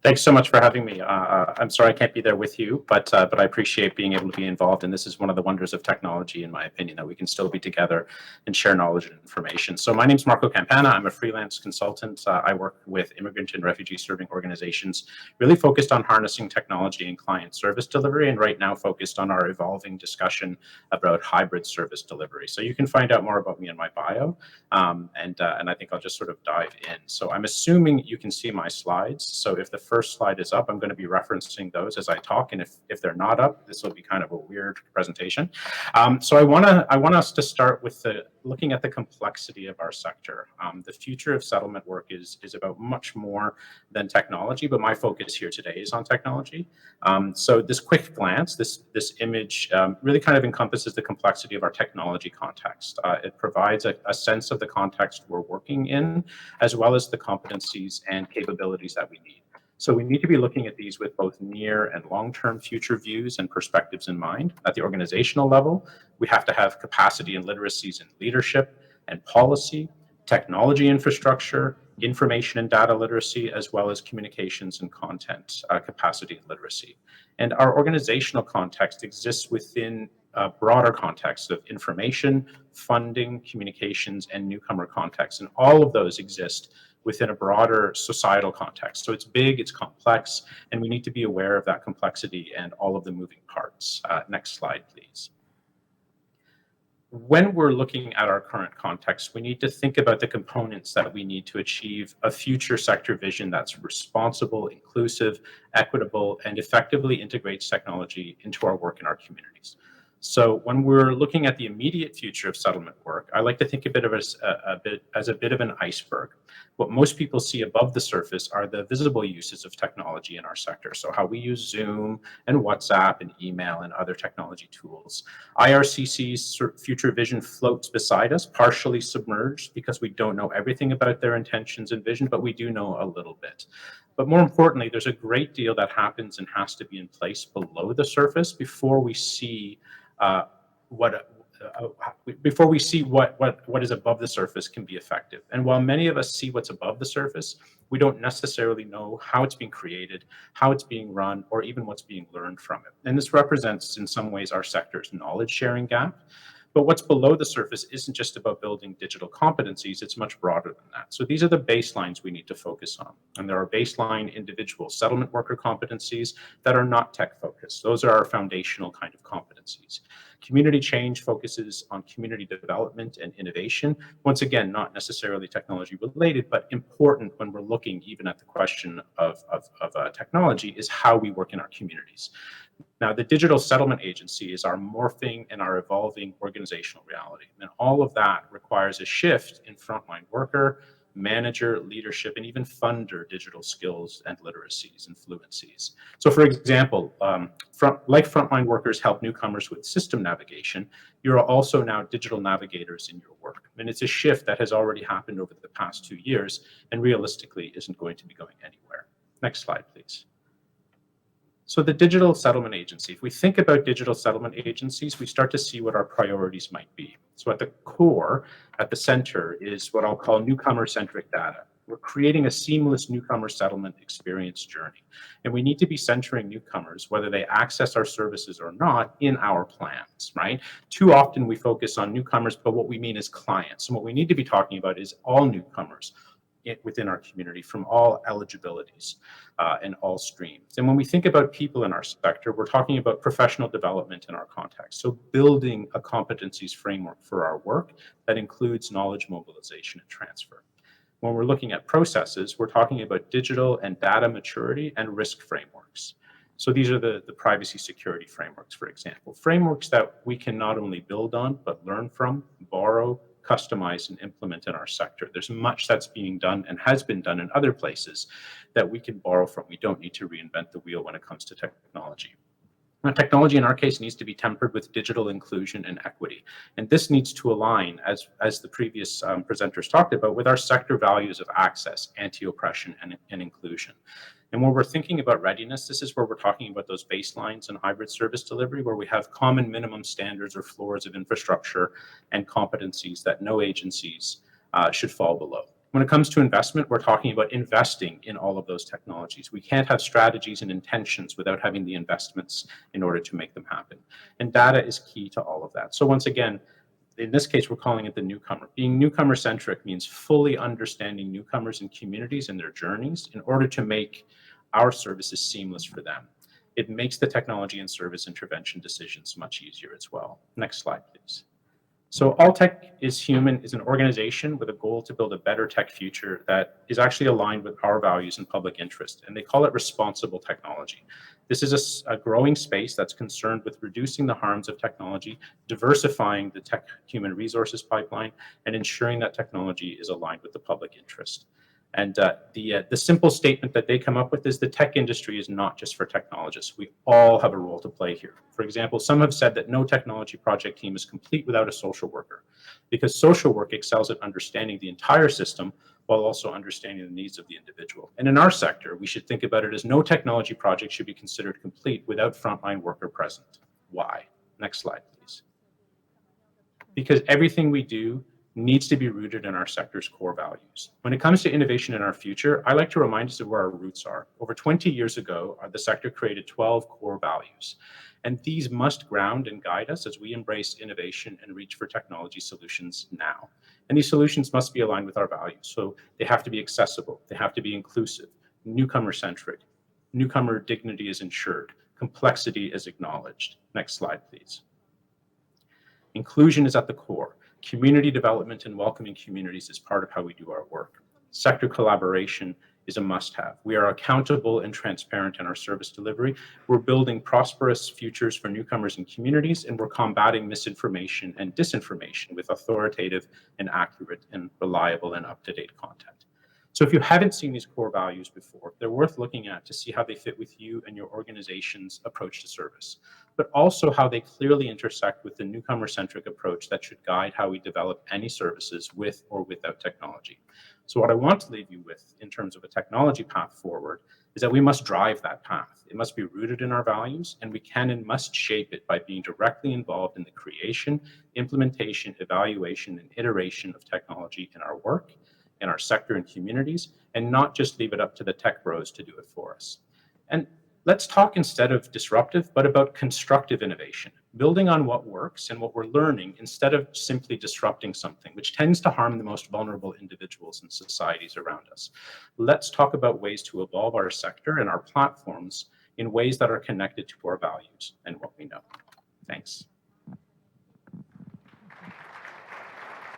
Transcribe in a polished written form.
Thanks so much for having me. I'm sorry I can't be there with you, but I appreciate being able to be involved. And this is one of the wonders of technology, in my opinion, that we can still be together and share knowledge and information. So my name's Marco Campana. I'm a freelance consultant. I work with immigrant and refugee serving organizations, really focused on harnessing technology and client service delivery, and right now focused on our evolving discussion about hybrid service delivery. So you can find out more about me in my bio, and I think I'll just sort of dive in. So I'm assuming you can see my slides. So if the first slide is up, I'm going to be referencing those as I talk, and if they're not up, this will be kind of a weird presentation. So I want us to start with looking at the complexity of our sector. The future of settlement work is about much more than technology, but my focus here today is on technology. So this quick glance, this image really kind of encompasses the complexity of our technology context. It provides a sense of the context we're working in, as well as the competencies and capabilities that we need. So we need to be looking at these with both near and long-term future views and perspectives in mind. At the organizational level, we have to have capacity and literacies in leadership and policy, technology infrastructure, information and data literacy, as well as communications and content capacity and literacy. And our organizational context exists within a broader context of information, funding, communications, and newcomer context. And all of those exist within a broader societal context. So it's big, it's complex, and we need to be aware of that complexity and all of the moving parts. Next slide, please. When we're looking at our current context, we need to think about the components that we need to achieve a future sector vision that's responsible, inclusive, equitable, and effectively integrates technology into our work in our communities. So when we're looking at the immediate future of settlement work, I like to think of it as a bit of an iceberg. What most people see above the surface are the visible uses of technology in our sector. So how we use Zoom and WhatsApp and email and other technology tools. IRCC's future vision floats beside us, partially submerged because we don't know everything about their intentions and vision, but we do know a little bit. But more importantly, there's a great deal that happens and has to be in place below the surface before we see what is above the surface can be effective. And while many of us see what's above the surface, we don't necessarily know how it's being created, how it's being run, or even what's being learned from it. And this represents, in some ways, our sector's knowledge sharing gap. But what's below the surface isn't just about building digital competencies, it's much broader than that. So these are the baselines we need to focus on. And there are baseline individual settlement worker competencies that are not tech focused. Those are our foundational kind of competencies. Community change focuses on community development and innovation. Once again, not necessarily technology related, but important when we're looking even at the question of technology is how we work in our communities. Now, the digital settlement agency is our morphing and our evolving organizational reality. And all of that requires a shift in frontline worker, manager, leadership, and even funder digital skills and literacies and fluencies. So for example, like frontline workers help newcomers with system navigation, you're also now digital navigators in your work. And it's a shift that has already happened over the past 2 years and realistically isn't going to be going anywhere. Next slide, please. So the digital settlement agency, if we think about digital settlement agencies, we start to see what our priorities might be. So at the core, at the center, is what I'll call newcomer-centric data. We're creating a seamless newcomer settlement experience journey. And we need to be centering newcomers, whether they access our services or not, in our plans, right? Too often we focus on newcomers, but what we mean is clients. And what we need to be talking about is all newcomers within our community from all eligibilities and all streams. And when we think about people in our sector, we're talking about professional development in our context. So building a competencies framework for our work that includes knowledge mobilization and transfer. When we're looking at processes, we're talking about digital and data maturity and risk frameworks. So these are the privacy security frameworks, for example, frameworks that we can not only build on, but learn from, borrow, customize, and implement in our sector. There's much that's being done and has been done in other places that we can borrow from. We don't need to reinvent the wheel when it comes to technology. Now, technology in our case needs to be tempered with digital inclusion and equity. And this needs to align, as the previous presenters talked about, with our sector values of access, anti-oppression, and inclusion. And when we're thinking about readiness, this is where we're talking about those baselines in hybrid service delivery, where we have common minimum standards or floors of infrastructure and competencies that no agencies should fall below. When it comes to investment, we're talking about investing in all of those technologies. We can't have strategies and intentions without having the investments in order to make them happen. And data is key to all of that. So once again, in this case, we're calling it the newcomer. Being newcomer-centric means fully understanding newcomers and communities and their journeys in order to make our services seamless for them. It makes the technology and service intervention decisions much easier as well. Next slide, please. So All Tech is Human is an organization with a goal to build a better tech future that is actually aligned with our values and public interest, and they call it responsible technology. This is a growing space that's concerned with reducing the harms of technology, diversifying the tech human resources pipeline, and ensuring that technology is aligned with the public interest. And the simple statement that they come up with is the tech industry is not just for technologists. We all have a role to play here. For example, some have said that no technology project team is complete without a social worker, because social work excels at understanding the entire system while also understanding the needs of the individual. And in our sector, we should think about it as no technology project should be considered complete without frontline worker present. Why? Next slide, please. Because everything we do needs to be rooted in our sector's core values. When it comes to innovation in our future, I like to remind us of where our roots are. Over 20 years ago, the sector created 12 core values, and these must ground and guide us as we embrace innovation and reach for technology solutions now. And these solutions must be aligned with our values. So they have to be accessible, they have to be inclusive, newcomer-centric, newcomer dignity is ensured, complexity is acknowledged. Next slide, please. Inclusion is at the core. Community development and welcoming communities is part of how we do our work. Sector collaboration is a must-have. We are accountable and transparent in our service delivery. We're building prosperous futures for newcomers and communities, and we're combating misinformation and disinformation with authoritative and accurate and reliable and up-to-date content. So if you haven't seen these core values before, they're worth looking at to see how they fit with you and your organization's approach to service, but also how they clearly intersect with the newcomer-centric approach that should guide how we develop any services with or without technology. So what I want to leave you with in terms of a technology path forward is that we must drive that path. It must be rooted in our values, and we can and must shape it by being directly involved in the creation, implementation, evaluation, and iteration of technology in our work, in our sector and communities, and not just leave it up to the tech bros to do it for us. And let's talk instead of disruptive, but about constructive innovation, building on what works and what we're learning instead of simply disrupting something, which tends to harm the most vulnerable individuals and societies around us. Let's talk about ways to evolve our sector and our platforms in ways that are connected to our values and what we know. Thanks.